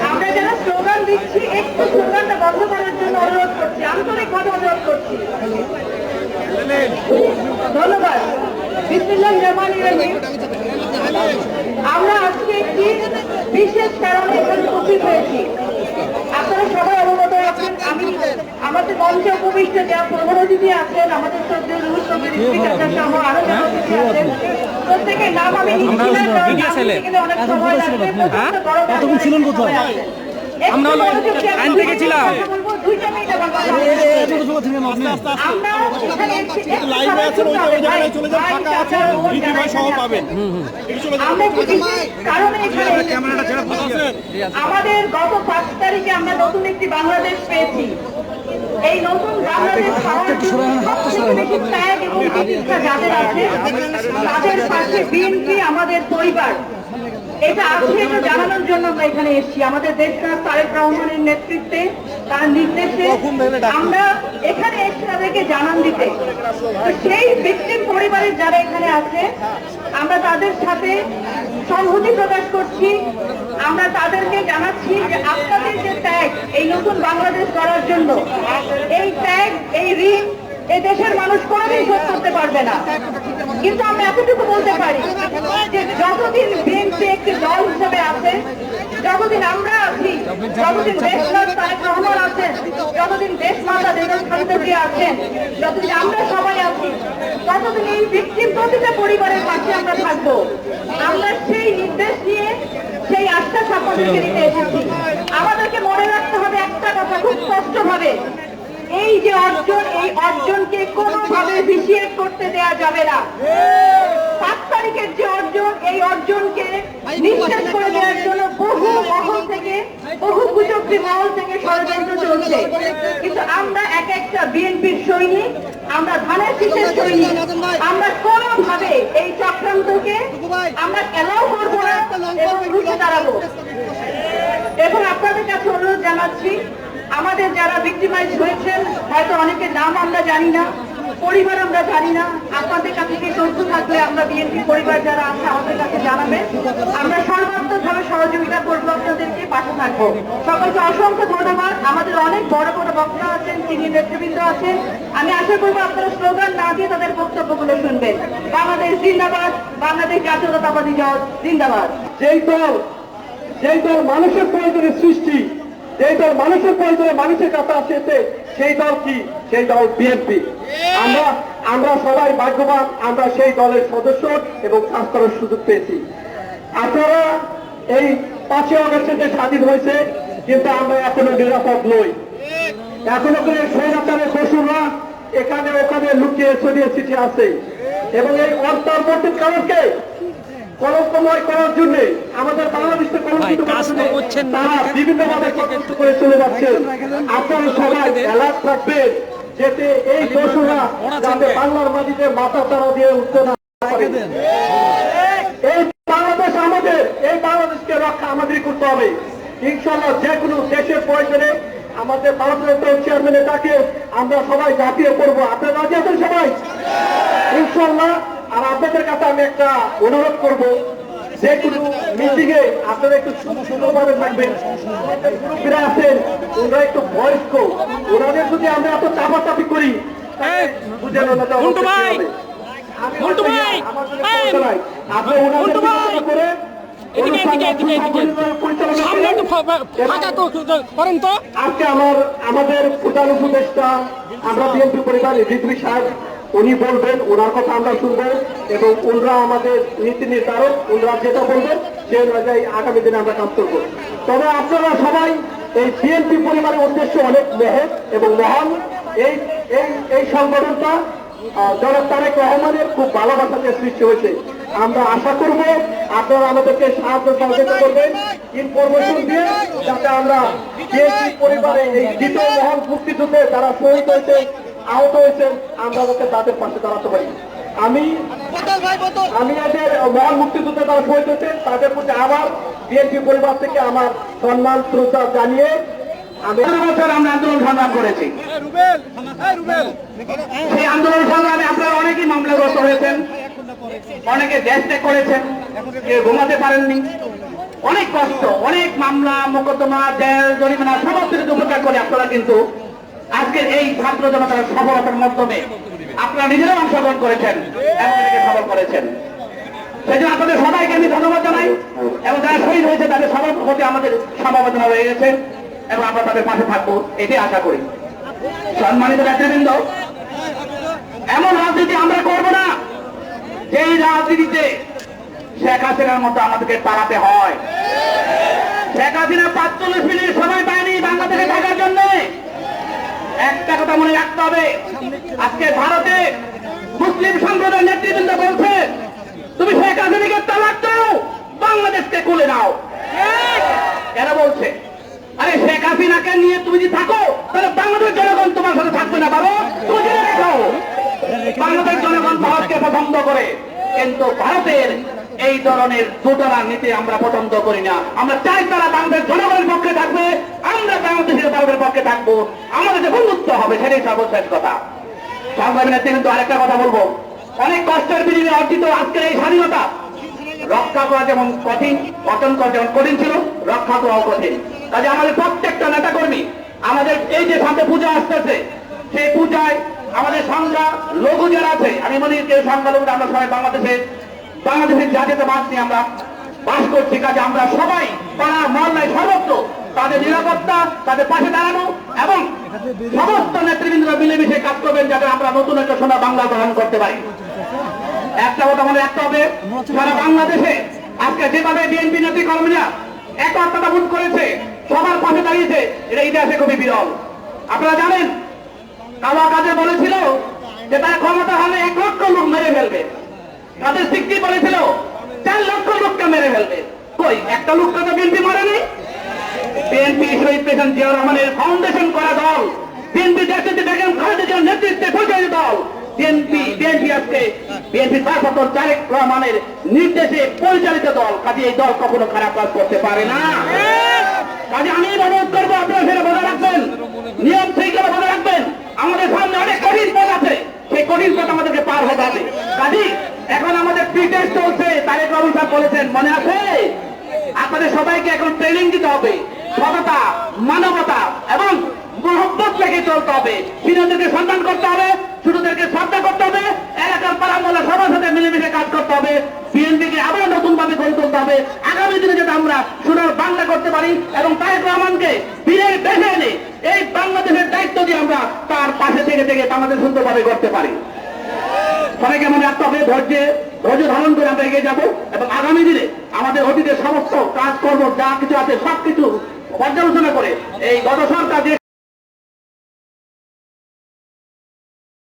আমরা যারা স্লোগান দিচ্ছি একটু স্লোগানটা বন্ধ করার জন্য অনুরোধ করছি, আন্তরিকভাবে অনুরোধ করছি। ধন্যবাদ। বিসমিল্লাহির রহমানির রহিম। আমরা আজকে একটি বিশেষ কারণে এখানে উপস্থিত হয়েছি। আপনারা সবাই অবগত আছেন, আমি আমাদের মঞ্চে উপবিষ্ট যারা প্রধান অতিথি আছেন, আমাদের শ্রদ্ধেয় সহ আরো যারা অতিথি আছেন, প্রত্যেকের নাম আমি অনেক সময় লাগবে। আমরা আইন থেকে ছিলাম। আমাদের গত 5 তারিখে আমরা নতুন একটি বাংলাদেশ পেয়েছি। এই নতুন বাংলাদেশ ত্যাগ এবং প্রতিষ্ঠা যাদের আছে তাদের পাশে বিএনপি আমাদের পরিবার, এটা আছে, এটা জানানোর জন্য আমরা এখানে এসেছি। আমাদের দেশনায়ক তারেক রহমানের নেতৃত্বে, তার নির্দেশে আমরা এখানে এসে তাদেরকে জানান দিতে। সেই ভিকটিম পরিবারের যারা এখানে আছে আমরা তাদের সাথে সংহতি প্রকাশ করছি। আমরা তাদেরকে জানাচ্ছি যে আপনাদের যে ত্যাগ এই নতুন বাংলাদেশ গড়ার জন্য, এই ত্যাগ, এই ঋণ এই দেশের মানুষ কোনোদিন শোধ করতে পারবে না। কিন্তু আমরা এতটুকু বলতে পারি যে যতদিন বিএনপি একটি দল হিসেবে আছে, যতদিন আমরা আছি, যতদিন দেশনায়ক তারেক রহমান আছেন, যতদিন দেশমাতা বেগম খালেদা জিয়া আছেন, যতদিন আমরা সবাই আছি, ততদিন এই ভিকটিম প্রতিটা পরিবারের পাশে আমরা থাকবো। আমরা সেই নির্দেশ নিয়ে সেই আশ্বাস আপনাদেরকে দিতে এসেছি। আমাদেরকে মনে রাখতে হবে একটা কথা খুব স্পষ্টভাবে, এই যে অর্জন, এই অর্জনকে কোনোভাবে ভিসিয়েট করতে দেয়া যাবে না। 7 তারিখের যে অর্জন, এই অর্জনকে নিঃশেষ করে দেওয়ার জন্য বহু মহল থেকে, বহু কুচক্রী মহল থেকে ষড়যন্ত্র চলছে। কিন্তু আমরা এক একটা বিএনপির সৈনিক, আমরা ধানের শীষের সৈনিক, আমরা কোনোভাবে এই চক্রান্তকে আমরা এলাও করবো না এবং রুখে দাঁড়াবো। এবং আপনাদের কাছে অনুরোধ জানাচ্ছি, আমাদের যারা ভিক্টিমাইজ হয়েছেন, হয়তো অনেকের নাম আমরা জানি না, পরিবার আমরা জানি না, আপনাদের কাছে কি তথ্য থাকলে আমরা বিএনপি পরিবার যারা আছে আমাদের কাছে জানাবেন। আমরা সর্বাত্মকভাবে সহযোগিতা করবো, আপনাদেরকে পাশে থাকবো। সকলকে অসংখ্য ধন্যবাদ। আমাদের অনেক বড় বড় বক্তা আছেন, সিনিয়র নেতৃবৃন্দ আছেন। আমি আশা করবো আপনারা স্লোগান না দিয়ে তাদের বক্তব্যগুলো শুনবেন। বাংলাদেশ জিন্দাবাদ, বাংলাদেশ জাতীয়তাবাদী দল জিন্দাবাদ। যেই দল মানুষের প্রয়োজনে সৃষ্টি, যেই দল মানুষের প্রয়োজনে মানুষের কাছে আসছে, সেই দল কি? সেই দল বিএনপি। আমরা সবাই ভাগ্যবান, আমরা সেই দলের সদস্য এবং কাজ করার সুযোগ পেয়েছি। আপনারা এই 5 আগস্টে যে স্বাধীন হয়েছে, কিন্তু আমরা এখনো নিরাপদ নই। এখনো করে স্বৈরাচারের দোষরা এখানে ওখানে লুকিয়ে ছড়িয়ে ছিটিয়ে আছে এবং এই অন্তর্বর্তী কারণকে কলঙ্কময় করার জন্য, আমাদের বাংলাদেশকে কলঙ্কিত করার জন্য তারা বিভিন্নভাবে কষ্ট করে চলে যাচ্ছে। আপনারা সবাই অ্যালার্ট থাকবেন যাতে এই দোষরা যাতে বাংলার মাটিতে মাথা তারা দিয়ে উঠতে না পারে। এই বাংলাদেশ আমাদের, এই বাংলাদেশকে রক্ষা আমাদেরই করতে হবে। ইনশাআল্লাহ যে কোনো দেশের প্রয়োজনে আমাদের বাংলাদেশের চেয়ারম্যানের ডাকে আমরা সবাই ঝাঁপিয়ে পড়বো। আপনারা রাজি আছেন সবাই? ইনশাআল্লাহ। আর আপনাদের কাছে আমি একটা অনুরোধ করব, যে কোনো মিটিং এ আপনারা একটু সুন্দরভাবে থাকবেন। গ্রুপরা আছেন, ওরা একটু বয়স্ক, ওনাদের যদি আমরা এত চাপাচাপি করি বুঝানো না করে আজকে আমাদের প্রধান উপদেষ্টা, আমরা বিএনপি পরিবার রিজভী সাহেব, উনি বলবেন, ওনার কথা আমরা শুনবো এবং ওনারা আমাদের নীতি নির্ধারক, ওনারা যেটা বলবেন সে অনুযায়ী আগামী দিনে আমরা কাজ করবো। তবে আপনারা সবাই এই বিএনপি পরিবারের উদ্দেশ্য অনেক মেহের এবং মহান। এই সংগঠনটা জনাব তারেক রহমানের খুব ভালোবাসাতে সৃষ্টি হয়েছে। আমরা আশা করব আপনারা আমাদেরকে সাহায্য সহযোগিতা করবেন, ইনফরমেশন দিয়ে, যাতে আমরা বিএনপি পরিবারে এই দ্বিতীয় মহান মুক্তিযুদ্ধে যারা শহীদ হয়েছে, আহত হয়েছেন, আমরা তাদের পাশে দাঁড়াতে পারি। আমি এদের মহান মুক্তিযুদ্ধে তারা শহীদ হয়েছেন, তাদের প্রতি আবার বিএনপি পরিবার থেকে আমার সম্মান শ্রদ্ধা জানিয়ে আমি 15 বছর আমরা আন্দোলন সংগ্রাম করেছি। সেই আন্দোলন সংগ্রামে আপনারা অনেকেই মামলাগ্রস্ত হয়েছেন, অনেকে দেশ ত্যাগ করেছেন, কেউ ঘুমাতে পারেননি, অনেক কষ্ট, অনেক মামলা মোকদ্দমা, জেল, জরিমানা সমস্ত কিছু উপেক্ষা করে আপনারা কিন্তু আজকের এই ছাত্র জনতার সফলতার মাধ্যমে আপনারা নিজেরাও অংশগ্রহণ করেছেন এবং এটাকে সফল করেছেন। সেই জন্য আপনাদের সবাইকে আমি ধন্যবাদ জানাই এবং যারা শহীদ হয়েছে তাদের সবার প্রতি আমাদের সমবেদনা রয়ে গেছে এবং আমরা তাদের পাশে থাকবো এটাই আশা করি। সম্মানিত নেতৃবৃন্দ, এমন রাজনীতি আমরা করব না যেই রাজনীতিতে শেখ হাসিনার মতো আমাদেরকে পালাতে হয়। শেখ হাসিনা 45 মিনিট সময় পায়নি বাংলাদেশে থাকার জন্য। একটা কথা মনে রাখতে হবে, আজকে ভারতে মুসলিম সম্প্রদায়ের নেতৃবৃন্দ বলছে তুমি শেখ হাসিনাকে তালাক দাও, বাংলাদেশকে খুলে নাও। কেন বলছে? আরে শেখ হাসিনাকে নিয়ে তুমি যদি থাকো তাহলে বাংলাদেশ জনগণ তোমার সাথে থাকবে না। বাবা তুমি জেনে রেখো, বাংলাদেশ জনগণ ভারতকে পছন্দ করে, কিন্তু ভারতের এই ধরনের দোটানা নীতি আমরা পছন্দ করি না। আমরা চাই তারা বাংলাদেশ জনগণের পক্ষে থাকবে, আমরা বাংলাদেশের ভারতের পক্ষে থাকবো, আমাদের যে বন্ধুত্ব হবে সেটাই সর্বশেষ কথা। সংগ্রামী নেত্রী, কিন্তু আরেকটা কথা বলবো, অনেক কষ্টের বিনিময়ে অর্জিত আজকের এই স্বাধীনতা রক্ষা করা যেমন কঠিন, অর্জন করা যেমন কঠিন ছিল, রক্ষা করাও কঠিন। কাজে আমাদের প্রত্যেকটা নেতা কর্মী, আমাদের এই যে সামনে পূজা আসতেছে, সেই পূজায় আমাদের সংখ্যা লঘু যারা আছে, আমি মনে করি সংখ্যালঘু, আমরা সবাই বাংলাদেশের জাতীয়তাবাদ নিয়ে আমরা বাস করছি। কাজে আমরা সবাই পাড়া মহল্লায় সর্বত্র তাদের নিরাপত্তা, তাদের পাশে দাঁড়ানো এবং সমস্ত নেতৃবৃন্দরা মিলেমিশে কাজ করবেন যাতে আমরা নতুন একটা সোনার বাংলা গ্রহণ করতে পারি। একটা কথা মনে রাখতে হবে, সারা বাংলাদেশে আজকে যেভাবে বিএনপি নেত্রী কর্মীরা একতা বোধ করেছে, সবার পাশে দাঁড়িয়েছে, এটা ইতিহাসে খুবই বিরল। আপনারা জানেন কালা কাজে বলেছিল যে তারা ক্ষমতা হলে 1 লক্ষ লোক মেরে ফেলবে, তাদের সিক্তি বলেছিল 4 লক্ষ লোককে মেরে ফেলবে। কই একটা লোককে তো বিএনপি মারেনি। বিএনপি শহীদ প্রেসিডেন্ট জিয়া রহমানের ফাউন্ডেশন করা দল, বিএনপি দেশে বেগম খালেদা জিয়ার নেতৃত্বে পরিচালিত দল, বিএনপি আজকে বিএনপি ভারপ্রাপ্ত তারেক রহমানের নির্দেশে পরিচালিত দল। কাজে এই দল কখনো খারাপ কাজ করতে পারে না। কাজে আমি অনুরোধ করবো আপনারা সেটা বজায় রাখবেন, নিয়ম শৃঙ্খলা বজায় রাখবেন। আমাদের সামনে অনেক কঠিন পথ আছে, সেই কঠিন পথ আমাদেরকে পার হতে হবে। কাজে এখন আমাদের প্রিটেস্ট চলছে, তারেক রহমান সাহেব বলেছেন মনে আছে, আপনাদের সবাইকে এখন ট্রেনিং দিতে হবে, সততা, মানবতা এবং মহব্বত লেগে চলতে হবে। সিনিয়রদেরকে সম্মান করতে হবে, ছোটদেরকে শ্রদ্ধা করতে হবে, এলাকার পাড়া মোহল্লা সবার সাথে মিলেমিশে কাজ করতে হবে। বিএনপিকে আবার নতুন ভাবে গড়ে তুলতে হবে, আগামী দিনে যাতে আমরা সোনার বাংলা করতে পারি এবং তারেক রহমানকে বীরের বেশে এনে এই বাংলাদেশের দায়িত্ব দিয়ে আমরা তার পাশে থেকে বাংলাদেশ সুন্দরভাবে করতে পারি। সবাইকে মনে রাখতে হবে, ধৈর্য ধারণ করে আমরা এগিয়ে যাবো এবং আগামী দিনে আমাদের অতীতের সমস্ত কাজকর্ম যা কিছু আছে সবকিছু পর্যালোচনা করে এই গত সরকার যে